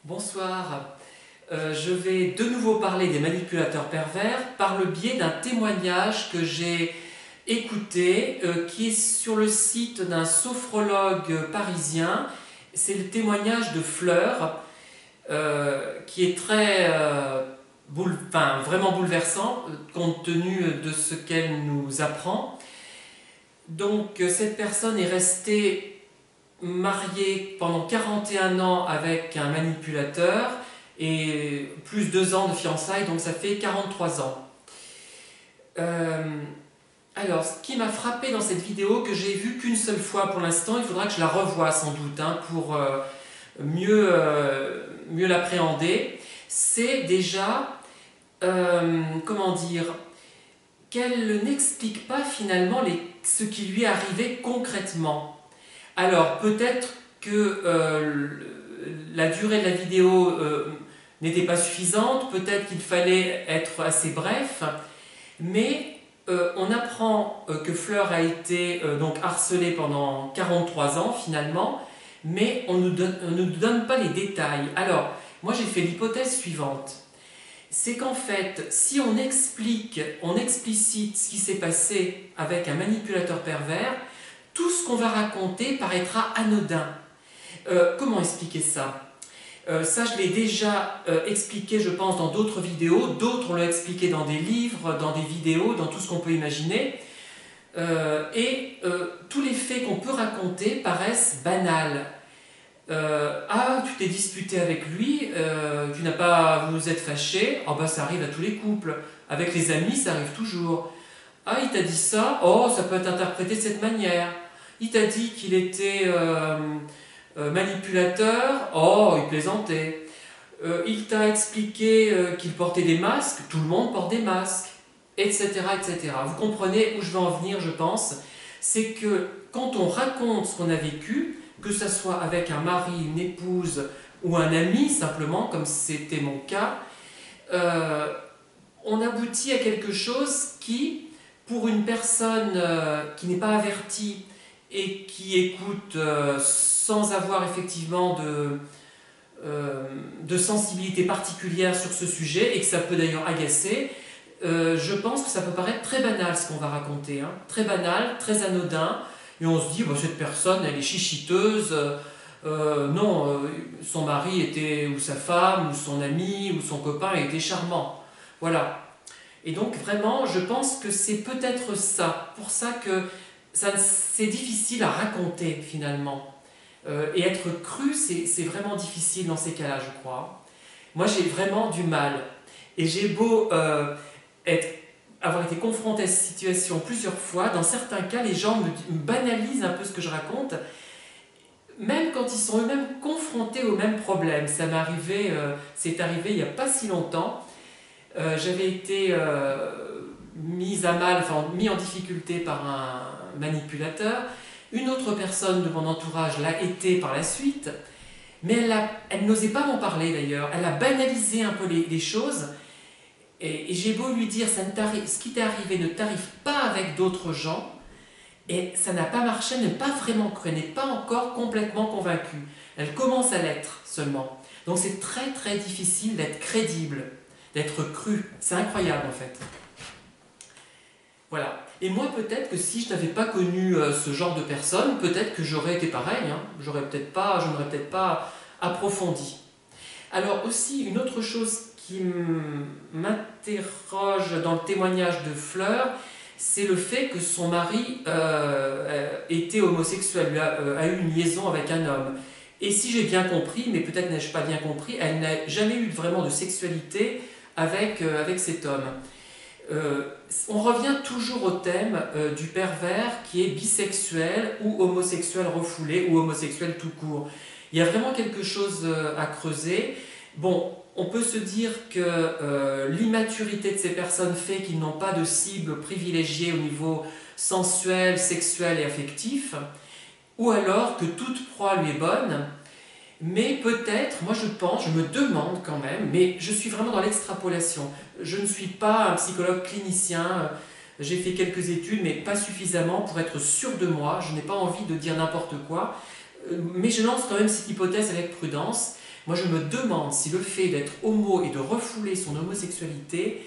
Bonsoir. Je vais de nouveau parler des manipulateurs pervers par le biais d'un témoignage que j'ai écouté, qui est sur le site d'un sophrologue parisien. C'est le témoignage de Fleur, qui est très, vraiment bouleversant, compte tenu de ce qu'elle nous apprend. Donc cette personne est restée mariée pendant 41 ans avec un manipulateur et plus 2 ans de fiançailles, donc ça fait 43 ans. Alors, ce qui m'a frappé dans cette vidéo, que j'ai vue qu'une seule fois pour l'instant, il faudra que je la revoie sans doute pour mieux l'appréhender, c'est déjà, comment dire, qu'elle n'explique pas finalement ce qui lui est arrivé concrètement. Alors, peut-être que la durée de la vidéo n'était pas suffisante, peut-être qu'il fallait être assez bref, mais on apprend que Fleur a été donc harcelée pendant 43 ans finalement, mais on ne nous donne pas les détails. Alors, moi j'ai fait l'hypothèse suivante. C'est qu'en fait, si on explicite ce qui s'est passé avec un manipulateur pervers, tout ce qu'on va raconter paraîtra anodin. Comment expliquer ça? Ça, je l'ai déjà expliqué, je pense, dans d'autres vidéos. D'autres l'ont expliqué dans des livres, dans des vidéos, dans tout ce qu'on peut imaginer. Tous les faits qu'on peut raconter paraissent banals. Ah, tu t'es disputé avec lui, vous vous êtes fâché, oh bah ça arrive à tous les couples. Avec les amis, ça arrive toujours. Ah, il t'a dit ça, oh, ça peut être interprété de cette manière. Il t'a dit qu'il était manipulateur, oh, il plaisantait. Il t'a expliqué qu'il portait des masques, tout le monde porte des masques, etc., etc. Vous comprenez où je veux en venir, je pense. C'est que quand on raconte ce qu'on a vécu, que ce soit avec un mari, une épouse ou un ami, simplement, comme c'était mon cas, on aboutit à quelque chose qui, pour une personne qui n'est pas avertie et qui écoute sans avoir effectivement de sensibilité particulière sur ce sujet, et que ça peut d'ailleurs agacer, je pense que ça peut paraître très banal ce qu'on va raconter, hein. Très banal, très anodin, et on se dit, bah, cette personne elle est chichiteuse, non, son mari était, ou sa femme, ou son ami, ou son copain était charmant. Voilà. Et donc vraiment, je pense que c'est peut-être ça, pour ça que c'est difficile à raconter finalement. Et être cru, c'est vraiment difficile dans ces cas-là, je crois. Moi, j'ai vraiment du mal. Et j'ai beau avoir été confronté à cette situation plusieurs fois, dans certains cas, les gens me banalisent un peu ce que je raconte, même quand ils sont eux-mêmes confrontés au même problème. Ça m'est arrivé, c'est arrivé il n'y a pas si longtemps. J'avais été mise à mal, enfin mis en difficulté par un manipulateur. Une autre personne de mon entourage l'a été par la suite, mais elle n'osait pas m'en parler d'ailleurs. Elle a banalisé un peu les choses. Et j'ai beau lui dire, ce qui t'est arrivé ne t'arrive pas avec d'autres gens, et ça n'a pas marché, elle n'est pas vraiment crue, elle n'est pas encore complètement convaincue. Elle commence à l'être seulement. Donc c'est très très difficile d'être crédible, d'être cru. C'est incroyable en fait. Voilà. Et moi peut-être que si je n'avais pas connu ce genre de personne, peut-être que j'aurais été pareil, hein. Je n'aurais peut-être pas approfondi. Alors aussi, une autre chose qui m'interroge dans le témoignage de Fleur, c'est le fait que son mari était homosexuel, a eu une liaison avec un homme. Et si j'ai bien compris, mais peut-être n'ai-je pas bien compris, elle n'a jamais eu vraiment de sexualité avec cet homme. On revient toujours au thème du pervers qui est bisexuel ou homosexuel refoulé ou homosexuel tout court. Il y a vraiment quelque chose à creuser. Bon, on peut se dire que l'immaturité de ces personnes fait qu'ils n'ont pas de cible privilégiée au niveau sensuel, sexuel et affectif, ou alors que toute proie lui est bonne, mais peut-être, moi je me demande quand même, mais je suis vraiment dans l'extrapolation. Je ne suis pas un psychologue clinicien, j'ai fait quelques études, mais pas suffisamment pour être sûr de moi, je n'ai pas envie de dire n'importe quoi, mais je lance quand même cette hypothèse avec prudence. Moi, je me demande si le fait d'être homo et de refouler son homosexualité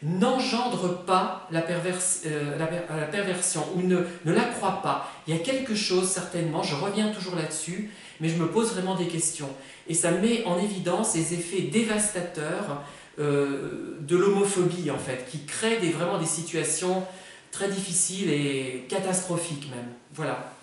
n'engendre pas la perversion ou ne l'accroît pas. Il y a quelque chose, certainement, je reviens toujours là-dessus, mais je me pose vraiment des questions. Et ça met en évidence les effets dévastateurs de l'homophobie, en fait, qui crée vraiment des situations très difficiles et catastrophiques même. Voilà.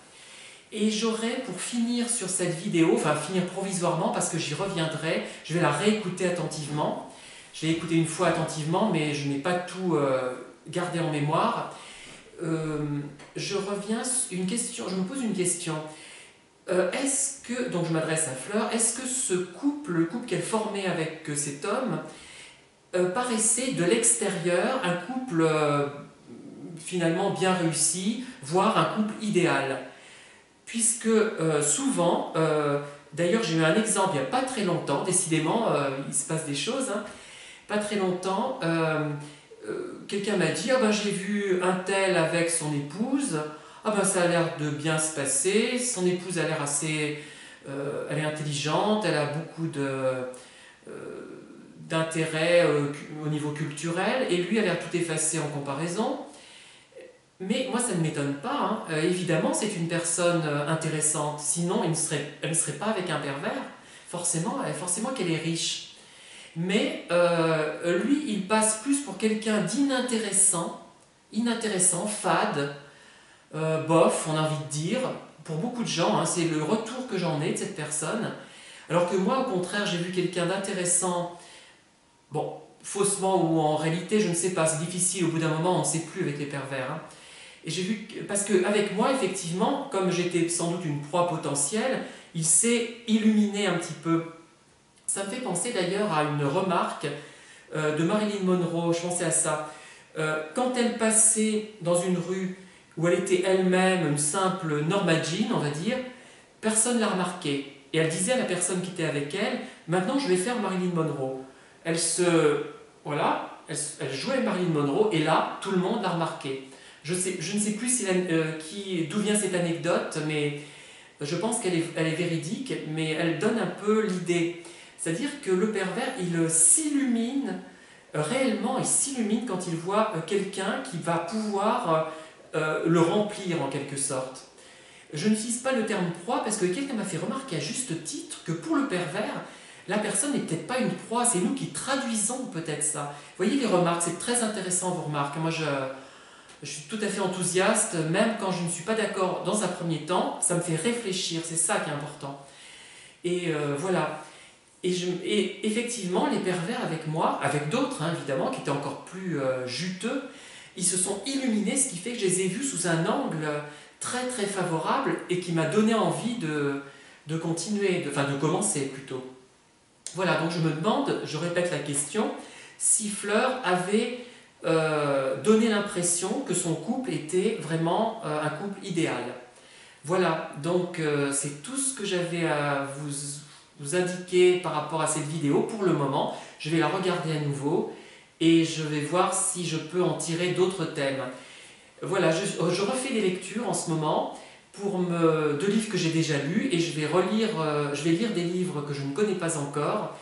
Et j'aurais, pour finir sur cette vidéo, enfin finir provisoirement parce que j'y reviendrai, je vais la réécouter attentivement. Je l'ai écoutée une fois attentivement, mais je n'ai pas tout gardé en mémoire. Je reviens sur une question, je me pose une question. Est-ce que, donc je m'adresse à Fleur, est-ce que ce couple, le couple qu'elle formait avec cet homme, paraissait de l'extérieur un couple finalement bien réussi, voire un couple idéal? Puisque souvent, d'ailleurs j'ai eu un exemple il n'y a pas très longtemps, décidément il se passe des choses, hein, pas très longtemps, quelqu'un m'a dit « Ah ben j'ai vu un tel avec son épouse, ah ben ça a l'air de bien se passer, son épouse a l'air assez... elle est intelligente, elle a beaucoup d'intérêt au niveau culturel, et lui a l'air tout effacé en comparaison. » Mais moi, ça ne m'étonne pas. Hein. Évidemment, c'est une personne intéressante. Sinon, elle ne serait pas avec un pervers. Forcément qu'elle est riche. Mais lui, il passe plus pour quelqu'un d'inintéressant, fade, bof, on a envie de dire. Pour beaucoup de gens, hein, c'est le retour que j'en ai de cette personne. Alors que moi, au contraire, j'ai vu quelqu'un d'intéressant, bon, faussement ou en réalité, je ne sais pas, c'est difficile, au bout d'un moment, on ne sait plus avec les pervers. Hein. Et j'ai vu, parce qu'avec moi, effectivement, comme j'étais sans doute une proie potentielle, il s'est illuminé un petit peu. Ça me fait penser d'ailleurs à une remarque de Marilyn Monroe, je pensais à ça. Quand elle passait dans une rue où elle était elle-même une simple Norma Jean, on va dire, personne ne l'a remarqué. Et elle disait à la personne qui était avec elle, maintenant je vais faire Marilyn Monroe. Elle jouait Marilyn Monroe et là, tout le monde l'a remarqué. Je ne sais plus d'où vient cette anecdote, mais je pense qu'elle est véridique, mais elle donne un peu l'idée. C'est-à-dire que le pervers, il s'illumine réellement, il s'illumine quand il voit quelqu'un qui va pouvoir le remplir en quelque sorte. Je n'utilise pas le terme proie parce que quelqu'un m'a fait remarquer à juste titre que pour le pervers, la personne n'est peut-être pas une proie, c'est nous qui traduisons peut-être ça. Vous voyez les remarques, c'est très intéressant vos remarques. Moi, je suis tout à fait enthousiaste, même quand je ne suis pas d'accord dans un premier temps, ça me fait réfléchir, c'est ça qui est important. Et voilà. Et effectivement, les pervers avec moi, avec d'autres hein, évidemment, qui étaient encore plus juteux, ils se sont illuminés, ce qui fait que je les ai vus sous un angle très très favorable et qui m'a donné envie de continuer, de commencer plutôt. Voilà, donc je me demande, je répète la question, si Fleur avait donné l'impression que son couple était vraiment un couple idéal. Voilà, donc c'est tout ce que j'avais à vous indiquer par rapport à cette vidéo pour le moment. Je vais la regarder à nouveau et je vais voir si je peux en tirer d'autres thèmes. Voilà, je refais des lectures en ce moment de livres que j'ai déjà lus et je vais lire des livres que je ne connais pas encore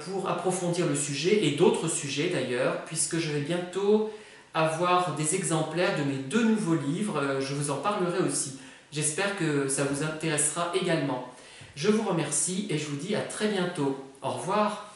pour approfondir le sujet et d'autres sujets d'ailleurs, puisque je vais bientôt avoir des exemplaires de mes 2 nouveaux livres, je vous en parlerai aussi. J'espère que ça vous intéressera également. Je vous remercie et je vous dis à très bientôt. Au revoir.